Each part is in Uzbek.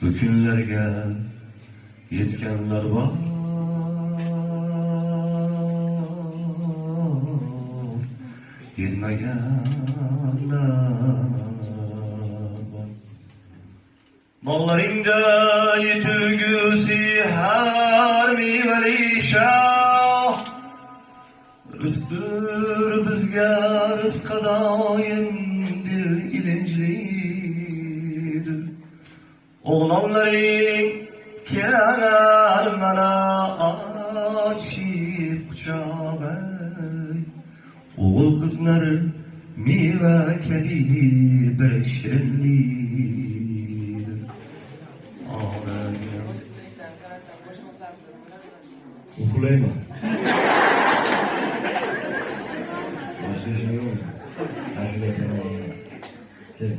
Bugünlerge yetkenler var, yetmegenler var. Mallarınca yetilgüsü her meyveli şah, rızktır bizge rızka daim dil ilinçlidir. Oğlanların kenar bana açıp kucağı, oğul kızları meyve kebi bir şirinlidir. Amin. Ufulayma. Başka şey yok mu? Acele etmem. Gel.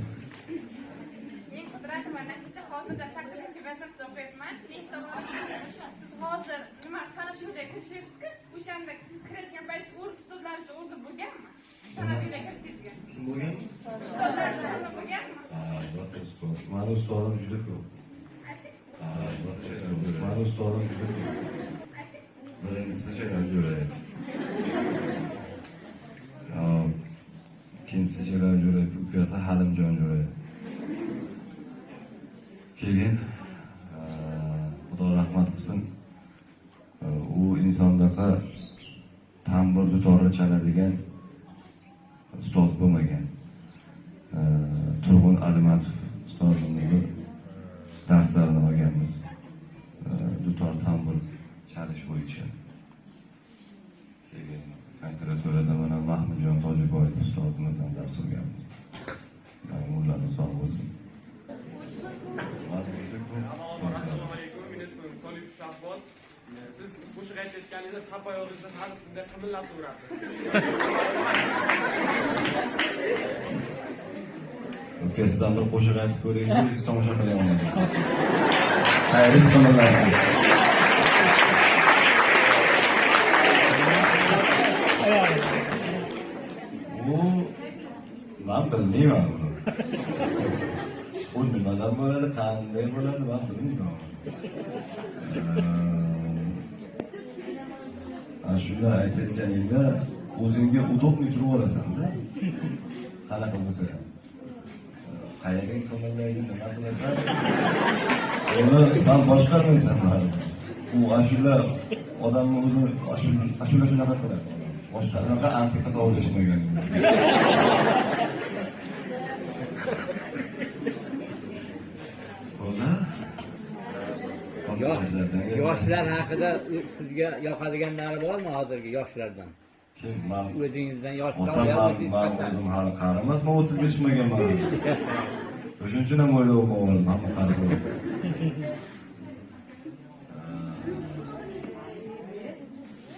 Men Qudratim va Nafisa hozirda sakkizinchi sinfda o'qiyapman. Men siz hozir nima sanashuvga kirishyapsiz-ku, o'shanda kirayotgan payt ustozlaringiz urdi bo'lganmi? Sanashuvga kirishingizga. Bo'lgan? Ustozlaringiz urdi bo'lganmi? Albatta ustoz. Mani ustodim juda ko'p. Mani ustodim juda ko'p. Birinchisi Jalol Jo'rayev. İkincisi Jalol Jo'rayev, ukasi Halimjon Jo'rayev. Keyin Xudo rahmat qilsin, u insondaqa tambur dutorni chaladigan ustoz bo'lmagan. Turg'un Alimatov ustozimizni darslarini olganmiz. Dutor tambur chalish bo'yicha. Keyin konservatoriyada mana Mahmudjon Tojiboyev ustozimizdan dars olganmiz. Ularni sog' bo'lsin. Assalomu alaykum. Men ismim Tolib Shahboz. Siz qo'shiq aytayotganingizda chap oyog'ingizdan har shunday qimillab turadi. Sizdan bir qo'shiq aytib ko'raylik, siz tomosha qilyapsiz. Xayr, bismillah. Bu ben bilmiyorum bunu. O nimadan bo'ladi, qanday bo'ladi, ben bilmiyorum. Shunda aytayotganingda o'zingga udobniy turib olasan-da. Qanaqa bo'lsa ham. Qayerga qimillaydi, nima qilasan? Uni sen boshqarmaysan hali. U ashula odamni o'zini ashula shunaqa qiladi. Boshqalarga antiqa savolashmagan. Yoshlar haqida sizga yoqadiganlari bormi hozirgi yoshlardan? Kim? Men O'zingizdan yosh men o'zim hali qari emasman, 30 ga chiqmaganman. O'shuning uchun ham o'ylab o'qidim, hamma qari bo'ldi.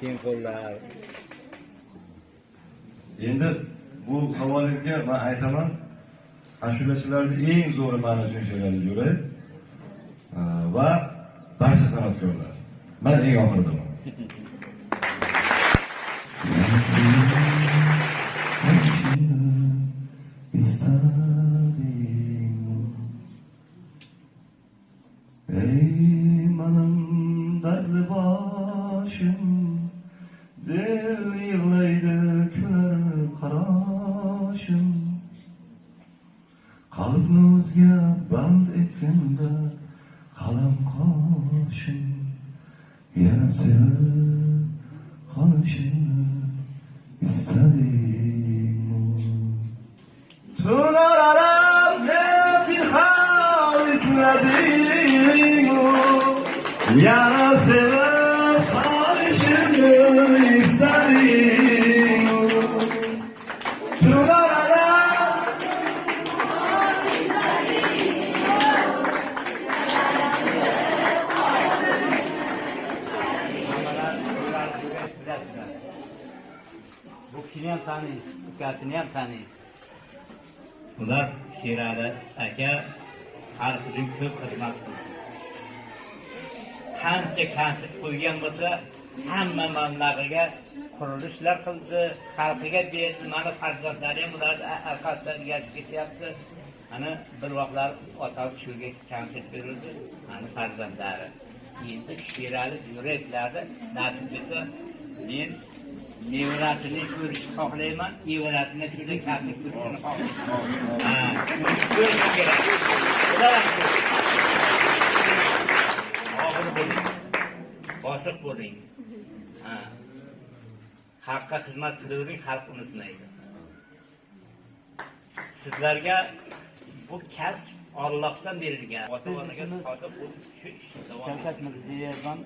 Keng qo'llar. Endi bu savolingizga men aytaman, ashulachilarning eng zo'ri men uchun Jalol Jo'rayev va barcha san'atkorlar. Men eng oxiridaman. Ey benim dertli başım, dil yığlaydı küler karaşım. Kalıbını özge band etkende kalam kaşım. Yana sevip kalışını istedim. Tunararam ne bir hal izledim. Yana sevip kalışını istedim. Tunararam Bu kini ham taniysiz, ukasini ham taniysiz. Bular Sherali aka xalq uchun ko'p xizmat qildi. Qancha konsert qo'ygan bo'lsa, hamma mamlakatga qurilishlar qildi, xalqiga berdi. Mana farzandlari ham ularni orqasidan ergashib ketyapti. Ana bir vaqtlar otasi shuga konsert berildi, ana farzandlari. Endi Sherali yuraklarda nasib etsa, men nevarasini ko'rishni xohlayman, nevarasini shunday konsert ko'rishni xohlayman. Ha, ko'rish kerak. Og'ir bo'ling, bosiq bo'ling. Ha. Xalqqa xizmat qilavering, xalq unutmaydi. Sizlarga bu kasb Allohdan berilgan. Ota-onaga xotib bo'lish shu ish davom etadi. Shavkat Mirziyoyevdan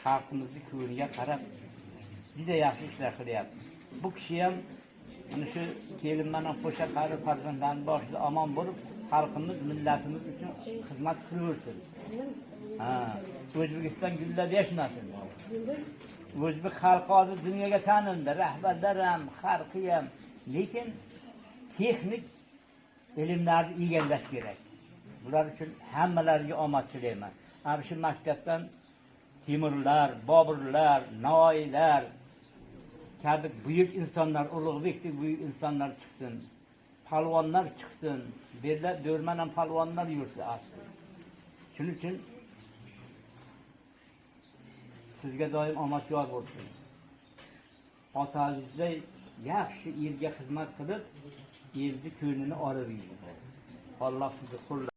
xalqimizni ko'riga qarab juda yaxshi ishlar qilyapti. Bu kishi ham ana shu kelinmana qo'sha qari farzandlarni boshida omon bo'lib, xalqimiz, millatimiz uchun xizmat qilaversin. Ha, O'zbekiston gullab yashnasin. O'zbek xalqi hozir dunyoga tanildi, rahbarlar ham, xalqi ham, lekin texnik ilmlarni egallash kerak. Bular uchun hammalariga omad tilayman. Ana shu maktabdan Temurlar, Boburlar, Navoiylar kabi buyuk insonlar, Ulug'bekdek buyuk insonlar chiqsin. Palvonlar chiqsin. Berlar do'rman ham palvonlar yursa asli. Shuning uchun sizga doim omad yor bo'lsin. Otangizday yaxshi elga xizmat qilib, elni ko'nglini olib yurdi. Alloh sizni qo'llaysin.